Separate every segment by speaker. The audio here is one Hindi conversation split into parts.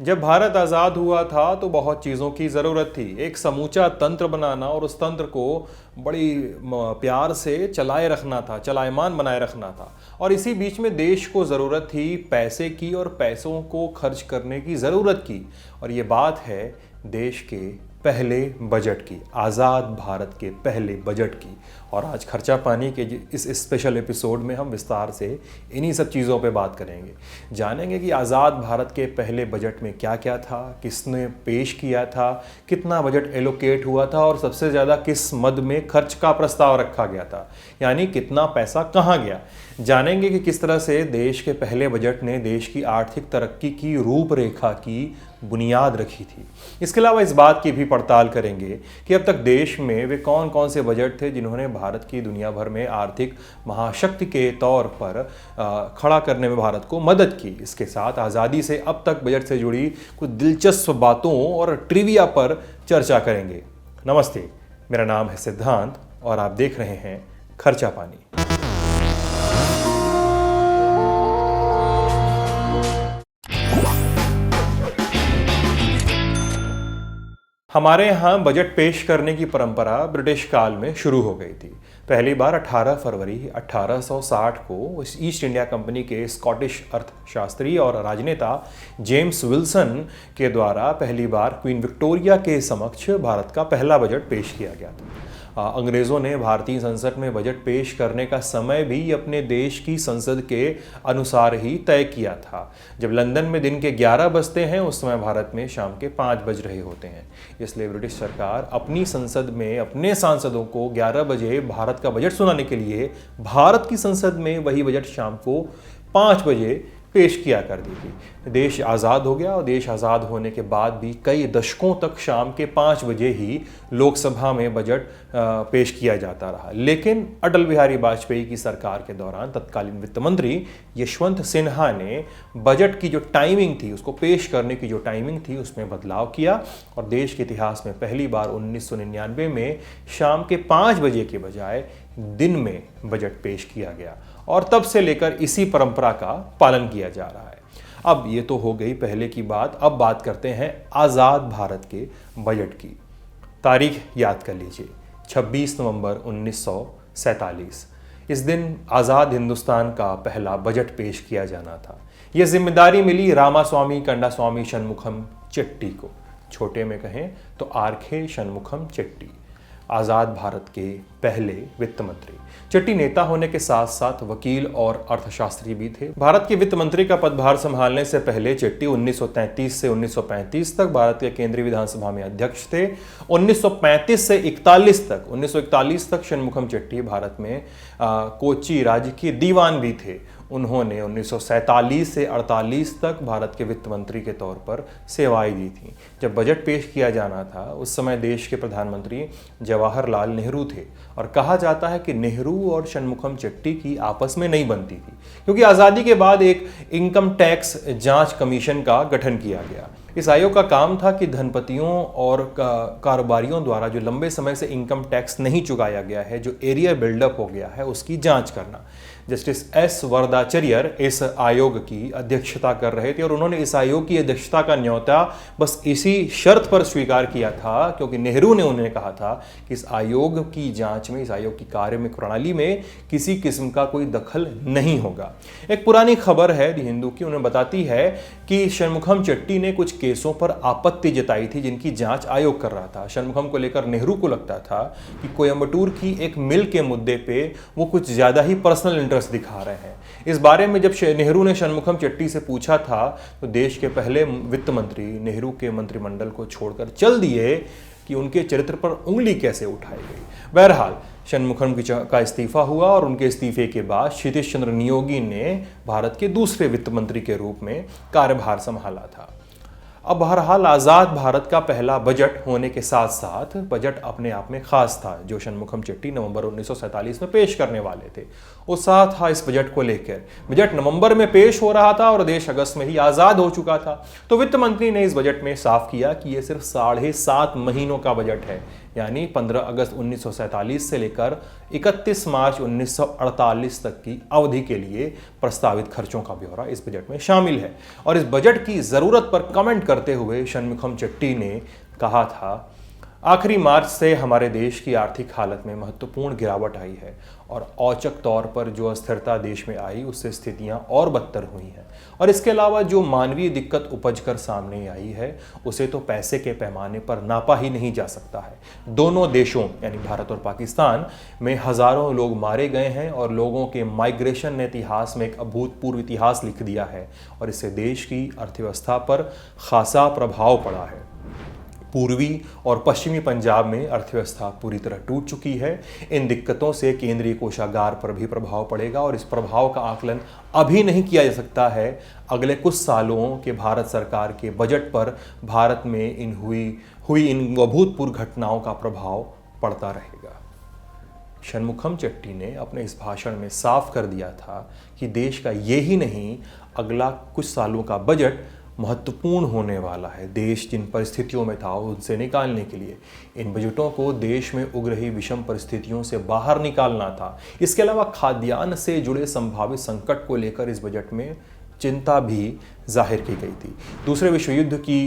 Speaker 1: जब भारत आज़ाद हुआ था तो बहुत चीज़ों की ज़रूरत थी। एक समूचा तंत्र बनाना और उस तंत्र को बड़ी प्यार से चलाए रखना था, चलायमान बनाए रखना था। और इसी बीच में देश को ज़रूरत थी पैसे की और पैसों को खर्च करने की ज़रूरत की। और ये बात है देश के पहले बजट की, आज़ाद भारत के पहले बजट की। और आज खर्चा पानी के इस स्पेशल एपिसोड में हम विस्तार से इन्हीं सब चीज़ों पे बात करेंगे। जानेंगे कि आज़ाद भारत के पहले बजट में क्या क्या था, किसने पेश किया था, कितना बजट एलोकेट हुआ था और सबसे ज़्यादा किस मद में खर्च का प्रस्ताव रखा गया था, यानी कितना पैसा कहाँ गया। जानेंगे कि किस तरह से देश के पहले बजट ने देश की आर्थिक तरक्की की रूपरेखा की बुनियाद रखी थी। इसके अलावा इस बात की भी पड़ताल करेंगे कि अब तक देश में वे कौन कौन से बजट थे जिन्होंने भारत की दुनिया भर में आर्थिक महाशक्ति के तौर पर खड़ा करने में भारत को मदद की। इसके साथ आज़ादी से अब तक बजट से जुड़ी कुछ दिलचस्प बातों और ट्रिविया पर चर्चा करेंगे। नमस्ते, मेरा नाम है सिद्धांत और आप देख रहे हैं खर्चा पानी। हमारे यहाँ बजट पेश करने की परंपरा ब्रिटिश काल में शुरू हो गई थी। पहली बार 18 फरवरी 1860 को ईस्ट इंडिया कंपनी के स्कॉटिश अर्थशास्त्री और राजनेता जेम्स विल्सन के द्वारा पहली बार क्वीन विक्टोरिया के समक्ष भारत का पहला बजट पेश किया गया था। अंग्रेज़ों ने भारतीय संसद में बजट पेश करने का समय भी अपने देश की संसद के अनुसार ही तय किया था। जब लंदन में दिन के 11 बजते हैं उस समय भारत में शाम के 5 बज रहे होते हैं। इसलिए ब्रिटिश सरकार अपनी संसद में अपने सांसदों को 11 बजे भारत का बजट सुनाने के लिए भारत की संसद में वही बजट शाम को 5 बजे पेश किया करती थी। देश आज़ाद हो गया और देश आज़ाद होने के बाद भी कई दशकों तक शाम के 5 बजे ही लोकसभा में बजट पेश किया जाता रहा। लेकिन अटल बिहारी वाजपेयी की सरकार के दौरान तत्कालीन वित्त मंत्री यशवंत सिन्हा ने बजट की जो टाइमिंग थी, उसको पेश करने की जो टाइमिंग थी, उसमें बदलाव किया और देश के इतिहास में पहली बार 1999 में शाम के 5 बजे के बजाय दिन में बजट पेश किया गया और तब से लेकर इसी परंपरा का पालन किया जा रहा है। अब ये तो हो गई पहले की बात। अब बात करते हैं आज़ाद भारत के बजट की। तारीख याद कर लीजिए, 26 नवंबर 1947। इस दिन आज़ाद हिंदुस्तान का पहला बजट पेश किया जाना था। यह जिम्मेदारी मिली रामास्वामी कंडास्वामी षणमुखम चेट्टी को, छोटे में कहें तो आरके षणमुखम चेट्टी, आज़ाद भारत के पहले वित्त मंत्री। चेट्टी नेता होने के साथ साथ वकील और अर्थशास्त्री भी थे। भारत के वित्त मंत्री का पदभार संभालने से पहले चेट्टी 1933 से 1935 तक भारत के केंद्रीय विधानसभा में अध्यक्ष थे। 1935 से 1941 तक षणमुखम चेट्टी भारत में कोच्चि राज्य के दीवान भी थे। उन्होंने 1947 से 48 तक भारत के वित्त मंत्री के तौर पर सेवाएं दी थी। जब बजट पेश किया जाना था उस समय देश के प्रधानमंत्री जवाहरलाल नेहरू थे और कहा जाता है कि नेहरू और षणमुखम चेट्टी की आपस में नहीं बनती थी, क्योंकि आज़ादी के बाद एक इनकम टैक्स जांच कमीशन का गठन किया गया। इस आयोग का काम था कि धनपतियों और कारोबारियों द्वारा जो लंबे समय से इनकम टैक्स नहीं चुकाया गया है, जो एरिया बिल्डअप हो गया है, उसकी जांच करना। जस्टिस एस वरदाचर्यर इस आयोग की अध्यक्षता कर रहे थे और उन्होंने इस आयोग की अध्यक्षता का न्योता बस इसी शर्त पर स्वीकार किया था, क्योंकि नेहरू ने उन्हें कहा था कि इस आयोग की जांच में, इस आयोग की कार्य प्रणाली में किसी किस्म का कोई दखल नहीं होगा। एक पुरानी खबर है द हिंदू की, उन्हें बताती है कि षणमुखम चेट्टी ने कुछ केसों पर आपत्ति जताई थी जिनकी जांच आयोग कर रहा था। षणमुखम को लेकर नेहरू को लगता था कि कोयम्बटूर की एक मिल के मुद्दे पे वो कुछ ज्यादा ही पर्सनल इंटरेस्ट दिखा रहे हैं। इस बारे में जब नेहरू ने षणमुखम चेट्टी से पूछा था तो देश के पहले वित्त मंत्री नेहरू के मंत्रिमंडल को छोड़कर चल दिए कि उनके चरित्र पर उंगली कैसे उठाई गई। बहरहाल षणमुखम का इस्तीफा हुआ और उनके इस्तीफे के बाद क्षितिज चंद्र नियोगी ने भारत के दूसरे वित्त मंत्री के रूप में कार्यभार संभाला था। अब बहरहाल आज़ाद भारत का पहला बजट होने के साथ साथ बजट अपने आप में खास था जो षणमुखम चेट्टी नवंबर 1947 में पेश करने वाले थे। उत्साह था इस बजट को लेकर। बजट नवंबर में पेश हो रहा था और देश अगस्त में ही आज़ाद हो चुका था। तो वित्त मंत्री ने इस बजट में साफ किया कि यह सिर्फ 7.5 महीनों का बजट है, यानी 15 अगस्त 1947 से लेकर 31 मार्च 1948 तक की अवधि के लिए प्रस्तावित खर्चों का ब्यौरा इस बजट में शामिल है। और इस बजट की ज़रूरत पर कमेंट करते हुए षणमुखम चेट्टी ने कहा था, आखिरी मार्च से हमारे देश की आर्थिक हालत में महत्वपूर्ण गिरावट आई है और औचक तौर पर जो अस्थिरता देश में आई उससे स्थितियां और बदतर हुई हैं। और इसके अलावा जो मानवीय दिक्कत उपज कर सामने आई है उसे तो पैसे के पैमाने पर नापा ही नहीं जा सकता है। दोनों देशों यानी भारत और पाकिस्तान में हज़ारों लोग मारे गए हैं और लोगों के माइग्रेशन ने इतिहास में एक अभूतपूर्व इतिहास लिख दिया है और इससे देश की अर्थव्यवस्था पर खासा प्रभाव पड़ा है। पूर्वी और पश्चिमी पंजाब में अर्थव्यवस्था पूरी तरह टूट चुकी है। इन दिक्कतों से केंद्रीय कोषागार पर भी प्रभाव पड़ेगा और इस प्रभाव का आकलन अभी नहीं किया जा सकता है। अगले कुछ सालों के भारत सरकार के बजट पर भारत में हुई इन अभूतपूर्व घटनाओं का प्रभाव पड़ता रहेगा। षणमुखम चेट्टी ने अपने इस भाषण में साफ कर दिया था कि देश का यही नहीं अगला कुछ सालों का बजट महत्वपूर्ण होने वाला है। देश जिन परिस्थितियों में था उनसे निकालने के लिए इन बजटों को देश में उग रही विषम परिस्थितियों से बाहर निकालना था। इसके अलावा खाद्यान्न से जुड़े संभावित संकट को लेकर इस बजट में चिंता भी जाहिर की गई थी। दूसरे विश्व युद्ध की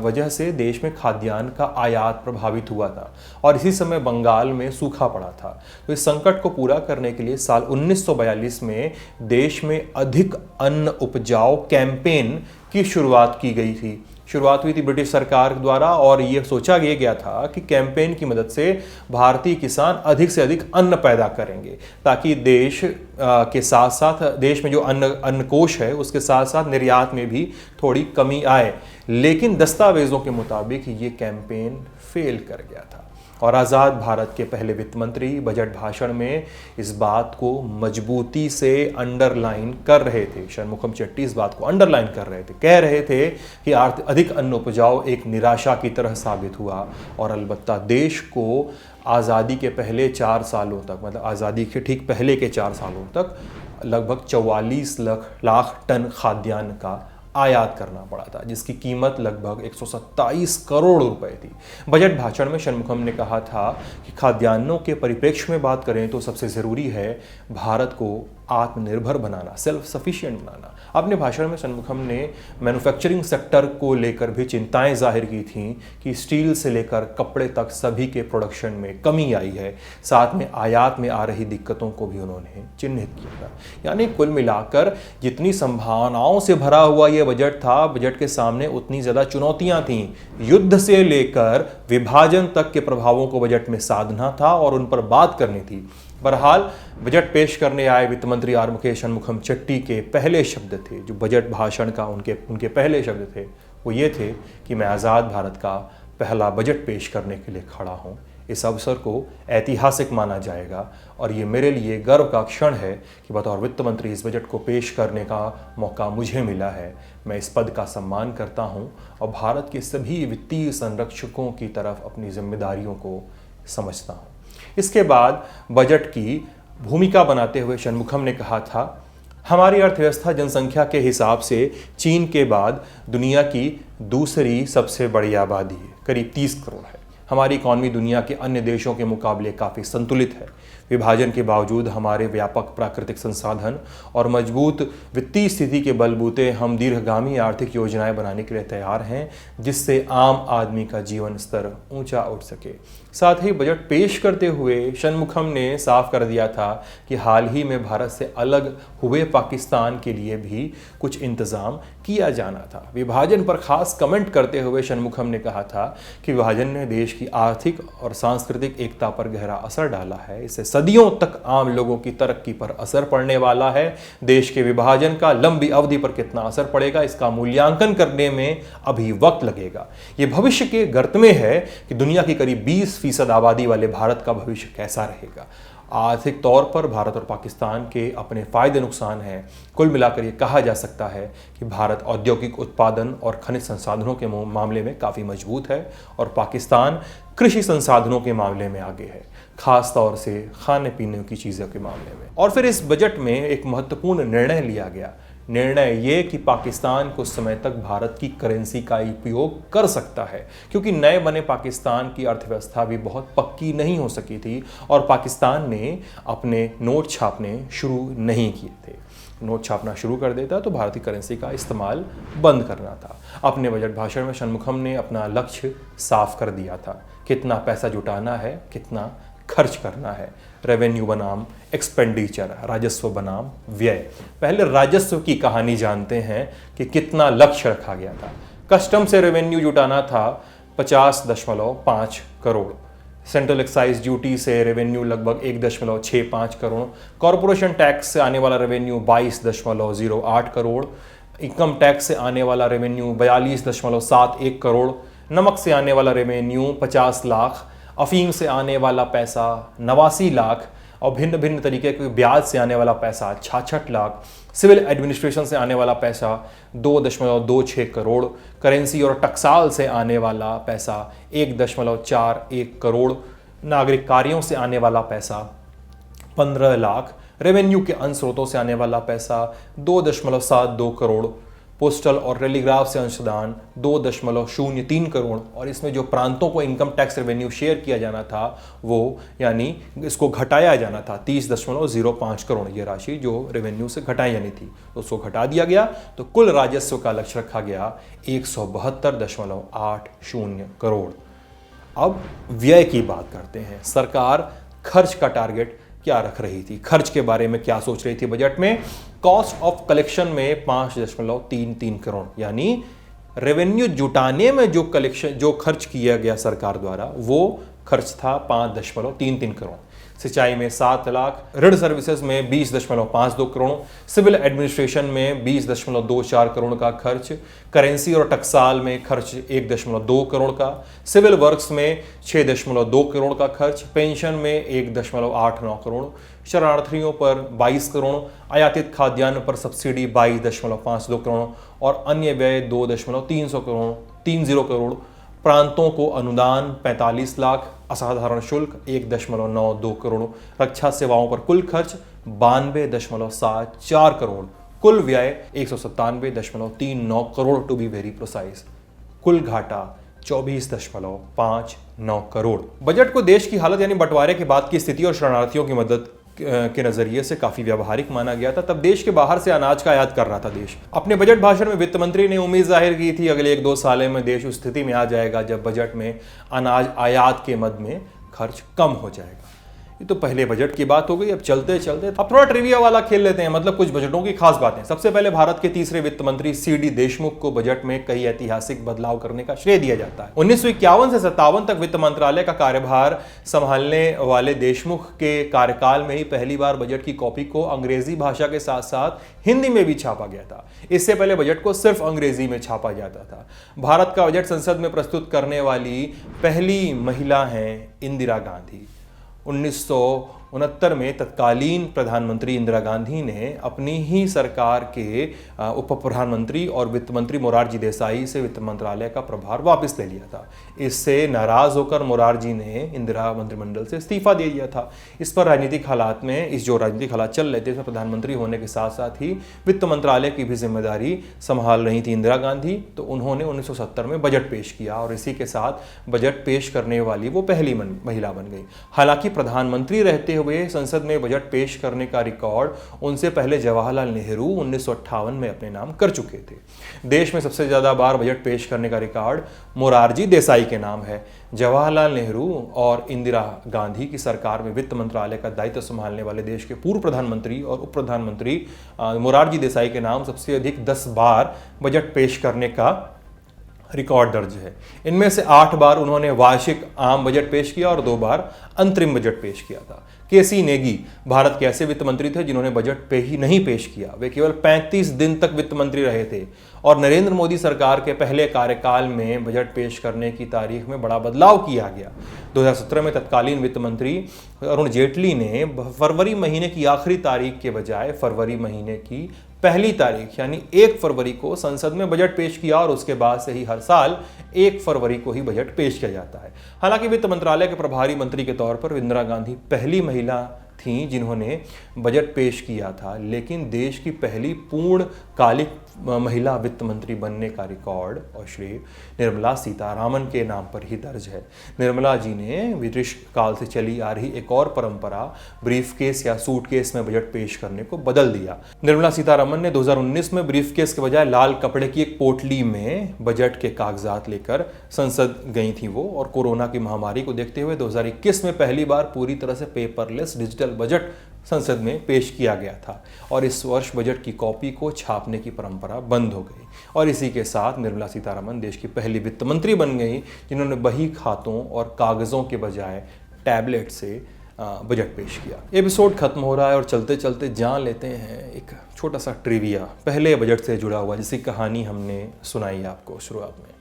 Speaker 1: वजह से देश में खाद्यान्न का आयात प्रभावित हुआ था और इसी समय बंगाल में सूखा पड़ा था। तो इस संकट को पूरा करने के लिए साल 1942 में देश में अधिक अन्न उपजाओ कैंपेन की शुरुआत की गई थी। शुरुआत हुई थी ब्रिटिश सरकार द्वारा और ये सोचा गया था कि कैंपेन की मदद से भारतीय किसान अधिक से अधिक अन्न पैदा करेंगे ताकि देश के साथ साथ देश में जो अन्न कोश है उसके साथ साथ निर्यात में भी थोड़ी कमी आए। लेकिन दस्तावेजों के मुताबिक ये कैंपेन फेल कर गया था और आज़ाद भारत के पहले वित्त मंत्री बजट भाषण में इस बात को मजबूती से अंडरलाइन कर रहे थे। षणमुखम चेट्टी इस बात को अंडरलाइन कर रहे थे, कह रहे थे कि अधिक अन्न उपजाओ एक निराशा की तरह साबित हुआ और अलबत्ता देश को आज़ादी के पहले 4 सालों तक, मतलब आज़ादी के ठीक पहले के 4 सालों तक लगभग 44 लाख टन खाद्यान्न का आयात करना पड़ा था, जिसकी कीमत लगभग 127 करोड़ रुपए थी। बजट भाषण में षणमुखम ने कहा था कि खाद्यान्नों के परिप्रेक्ष्य में बात करें तो सबसे ज़रूरी है भारत को आत्मनिर्भर बनाना, सेल्फ सफिशिएंट बनाना। अपने भाषण में षणमुखम ने मैन्युफैक्चरिंग सेक्टर को लेकर भी चिंताएं जाहिर की थीं कि स्टील से लेकर कपड़े तक सभी के प्रोडक्शन में कमी आई है। साथ में आयात में आ रही दिक्कतों को भी उन्होंने चिन्हित किया था। यानी कुल मिलाकर जितनी संभावनाओं से भरा हुआ ये बजट था, बजट के सामने उतनी ज़्यादा चुनौतियां थीं। युद्ध से लेकर विभाजन तक के प्रभावों को बजट में साधना था और उन पर बात करनी थी। बहरहाल बजट पेश करने आए वित्त मंत्री आर मुकेश षणमुखम चेट्टी के पहले शब्द थे, जो बजट भाषण का उनके पहले शब्द थे, वो ये थे कि मैं आज़ाद भारत का पहला बजट पेश करने के लिए खड़ा हूँ। इस अवसर को ऐतिहासिक माना जाएगा और ये मेरे लिए गर्व का क्षण है कि बतौर वित्त मंत्री इस बजट को पेश करने का मौका मुझे मिला है। मैं इस पद का सम्मान करता हूँ और भारत के सभी वित्तीय संरक्षकों की तरफ अपनी जिम्मेदारियों को समझता हूँ। इसके बाद बजट की भूमिका बनाते हुए षणमुखम ने कहा था, हमारी अर्थव्यवस्था जनसंख्या के हिसाब से चीन के बाद दुनिया की दूसरी सबसे बड़ी आबादी है, करीब 30 करोड़ है। हमारी इकॉनमी दुनिया के अन्य देशों के मुकाबले काफ़ी संतुलित है। विभाजन के बावजूद हमारे व्यापक प्राकृतिक संसाधन और मजबूत वित्तीय स्थिति के बलबूते हम दीर्घगामी आर्थिक योजनाएं बनाने के लिए तैयार हैं, जिससे आम आदमी का जीवन स्तर ऊंचा उठ सके। साथ ही बजट पेश करते हुए षणमुखम ने साफ कर दिया था कि हाल ही में भारत से अलग हुए पाकिस्तान के लिए भी कुछ इंतज़ाम किया जाना था। विभाजन पर खास कमेंट करते हुए षणमुखम ने कहा था कि विभाजन ने देश की आर्थिक और सांस्कृतिक एकता पर गहरा असर डाला है। इससे सदियों तक आम लोगों की तरक्की पर असर पड़ने वाला है। देश के विभाजन का लंबी अवधि पर कितना असर पड़ेगा, इसका मूल्यांकन करने में अभी वक्त लगेगा। ये भविष्य के गर्त में है कि दुनिया की करीब 20% आबादी वाले भारत का भविष्य कैसा रहेगा। आर्थिक तौर पर भारत और पाकिस्तान के अपने फायदे नुकसान हैं। कुल मिलाकर ये कहा जा सकता है कि भारत औद्योगिक उत्पादन और खनिज संसाधनों के मामले में काफ़ी मजबूत है और पाकिस्तान कृषि संसाधनों के मामले में आगे है, खास तौर से खाने पीने की चीज़ों के मामले में। और फिर इस बजट में एक महत्वपूर्ण निर्णय लिया गया। निर्णय ये कि पाकिस्तान कुछ समय तक भारत की करेंसी का उपयोग कर सकता है, क्योंकि नए बने पाकिस्तान की अर्थव्यवस्था भी बहुत पक्की नहीं हो सकी थी और पाकिस्तान ने अपने नोट छापने शुरू नहीं किए थे। नोट छापना शुरू कर देता तो भारतीय करेंसी का इस्तेमाल बंद करना था। अपने बजट भाषण में शनमुखम ने अपना लक्ष्य साफ कर दिया था, कितना पैसा जुटाना है, कितना खर्च करना है। रेवेन्यू बनाम एक्सपेंडिचर, राजस्व बनाम व्यय। पहले राजस्व की कहानी जानते हैं कि कितना लक्ष्य रखा गया था। कस्टम से रेवेन्यू जुटाना था 50.5 करोड़, सेंट्रल एक्साइज ड्यूटी से रेवेन्यू लगभग 1.65 करोड़, कॉरपोरेशन टैक्स से आने वाला रेवेन्यू 22.08 करोड़, इनकम टैक्स से आने वाला रेवेन्यू 42.71 करोड़, नमक से आने वाला रेवेन्यू 50 लाख, अफीम से आने वाला पैसा 89 लाख और भिन्न भिन्न तरीके के ब्याज से आने वाला पैसा 66 लाख, सिविल एडमिनिस्ट्रेशन से आने वाला पैसा 2.26 करोड़, करेंसी और टकसाल से आने वाला पैसा 1.41 करोड़, नागरिक कार्यों से आने वाला पैसा 15 लाख, रेवेन्यू के अन्य स्रोतों से आने वाला पैसा 2.72 करोड़, पोस्टल और टेलीग्राफ से अंशदान 2.03 करोड़ और इसमें जो प्रांतों को इनकम टैक्स रेवेन्यू शेयर किया जाना था वो यानी इसको घटाया जाना था 30.05 करोड़। ये राशि जो रेवेन्यू से घटाई जानी थी उसको घटा दिया गया, तो कुल राजस्व का लक्ष्य रखा गया 172.80 करोड़। अब व्यय की बात करते हैं। सरकार खर्च का टारगेट क्या रख रही थी, खर्च के बारे में क्या सोच रही थी बजट में। कॉस्ट ऑफ कलेक्शन में 5.33 करोड़, यानी रेवेन्यू जुटाने में जो खर्च किया गया सरकार द्वारा वो खर्च था 5.33 करोड़। सिंचाई में 7 लाख, ऋण सर्विसेज में 20.52 करोड़, सिविल एडमिनिस्ट्रेशन में 20.24 करोड़ का खर्च, करेंसी और टकसाल में खर्च 1.2 करोड़ का, सिविल वर्क्स में 6.2 करोड़ का खर्च, पेंशन में 1.89 करोड़, शरणार्थियों पर 22 करोड़, आयातित खाद्यान्न पर सब्सिडी 22.52 करोड़ और अन्य व्यय 2.30 करोड़, प्रांतों को अनुदान 45 लाख, असाधारण शुल्क 1.92 करोड़, रक्षा सेवाओं पर कुल खर्च 92.74 करोड़, कुल व्यय 197.39 crore to be very precise, कुल घाटा 24.59 करोड़। बजट को देश की हालत यानी बंटवारे के बाद की स्थिति और शरणार्थियों की मदद के नजरिए से काफी व्यावहारिक माना गया था। तब देश के बाहर से अनाज का आयात कर रहा था देश। अपने बजट भाषण में वित्त मंत्री ने उम्मीद जाहिर की थी अगले 1-2 साल में देश उस स्थिति में आ जाएगा जब बजट में अनाज आयात के मद में खर्च कम हो जाएगा। ये तो पहले बजट की बात हो गई। अब चलते चलते अब थोड़ा ट्रिविया वाला खेल लेते हैं, मतलब कुछ बजटों की खास बातें। सबसे पहले भारत के तीसरे वित्त मंत्री सी.डी. देशमुख को बजट में कई ऐतिहासिक बदलाव करने का श्रेय दिया जाता है। 1951 से 57 तक वित्त मंत्रालय का कार्यभार संभालने वाले देशमुख के कार्यकाल में ही पहली बार बजट की कॉपी को अंग्रेजी भाषा के साथ साथ हिंदी में भी छापा गया था। इससे पहले बजट को सिर्फ अंग्रेजी में छापा जाता था। भारत का बजट संसद में प्रस्तुत करने वाली पहली महिला हैं इंदिरा गांधी। 1969 में तत्कालीन प्रधानमंत्री इंदिरा गांधी ने अपनी ही सरकार के उप प्रधानमंत्री और वित्त मंत्री मोरारजी देसाई से वित्त मंत्रालय का प्रभार वापस ले लिया था। इससे नाराज होकर मोरारजी ने इंदिरा मंत्रिमंडल से इस्तीफा दे दिया था। इस पर राजनीतिक हालात में जो राजनीतिक हालात चल रहे थे उसमें प्रधानमंत्री होने के साथ साथ ही वित्त मंत्रालय की भी जिम्मेदारी संभाल रही थी इंदिरा गांधी, तो उन्होंने 1970 में बजट पेश किया और इसी के साथ बजट पेश करने वाली वो पहली महिला बन गई। हालांकि प्रधानमंत्री रहते हुए संसद में बजट पेश करने का रिकॉर्ड उनसे पहले जवाहरलाल नेहरू 1958 में अपने नाम कर चुके थे। देश में सबसे ज्यादा बार बजट पेश करने का रिकॉर्ड मोरारजी देसाई के नाम है। जवाहरलाल नेहरू और इंदिरा गांधी की सरकार में वित्त मंत्रालय का दायित्व संभालने वाले देश के पूर्व प्रधानमंत्री और उप प्रधानमंत्री मोरारजी देसाई के नाम सबसे अधिक 10 बार बजट पेश करने का रिकॉर्ड दर्ज है। इनमें से 8 बार उन्होंने वार्षिक आम बजट पेश किया और 2 बार अंतरिम बजट पेश किया था। केसी नेगी भारत के ऐसे वित्त मंत्री थे जिन्होंने बजट पे ही नहीं पेश किया। वे केवल 35 दिन तक वित्त मंत्री रहे थे और नरेंद्र मोदी सरकार के पहले कार्यकाल में बजट पेश करने की तारीख में बड़ा बदलाव किया गया। 2017 में तत्कालीन वित्त मंत्री अरुण जेटली ने फरवरी महीने की आखिरी तारीख के बजाय फरवरी महीने की पहली तारीख यानी 1 फरवरी को संसद में बजट पेश किया और उसके बाद से ही हर साल 1 फरवरी को ही बजट पेश किया जाता है। हालांकि वित्त मंत्रालय के प्रभारी मंत्री के तौर पर इंदिरा गांधी पहली महिला थीं जिन्होंने बजट पेश किया था, लेकिन देश की पहली पूर्णकालिक महिला वित्त मंत्री बनने का रिकॉर्ड और श्रेय निर्मला सीतारामन के नाम पर ही दर्ज है। निर्मला जी ने ब्रिटिश काल से चली आ रही एक और परंपरा ब्रीफकेस या सूटकेस में बजट पेश करने को बदल दिया। निर्मला सीतारामन ने 2019 में ब्रीफकेस के बजाय लाल कपड़े की एक पोटली में बजट के कागजात लेकर संसद गई थी वो, और कोरोना की महामारी को देखते हुए 2021 में पहली बार पूरी तरह से पेपरलेस डिजिटल बजट संसद में पेश किया गया था और इस वर्ष बजट की कॉपी को छापने की परंपरा बंद हो गई। और इसी के साथ निर्मला सीतारामन देश की पहली वित्त मंत्री बन गई जिन्होंने बही खातों और कागजों के बजाय टैबलेट से बजट पेश किया। एपिसोड खत्म हो रहा है और चलते चलते जान लेते हैं एक छोटा सा ट्रिविया पहले बजट से जुड़ा हुआ, जिसकी कहानी हमने सुनाई आपको शुरुआत में।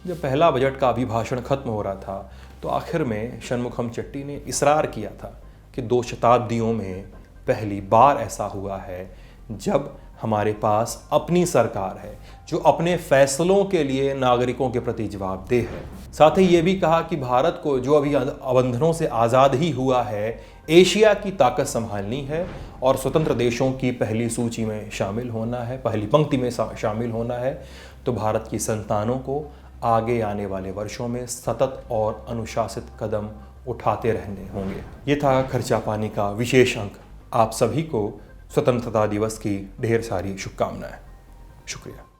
Speaker 1: जब पहला बजट का अभिभाषण खत्म हो रहा था तो आखिर में षणमुखम चेट्टी ने इसरार किया था कि 2 शताब्दियों में पहली बार ऐसा हुआ है जब हमारे पास अपनी सरकार है जो अपने फैसलों के लिए नागरिकों के प्रति जवाबदेह है। साथ ही ये भी कहा कि भारत को जो अभी बंधनों से आज़ाद ही हुआ है, एशिया की ताकत संभालनी है और स्वतंत्र देशों की पहली सूची में शामिल होना है, पहली पंक्ति में शामिल होना है। तो भारत की संतानों को आगे आने वाले वर्षों में सतत और अनुशासित कदम उठाते रहने होंगे। ये था खर्चा पानी का विशेष अंक। आप सभी को स्वतंत्रता दिवस की ढेर सारी शुभकामनाएं। शुक्रिया।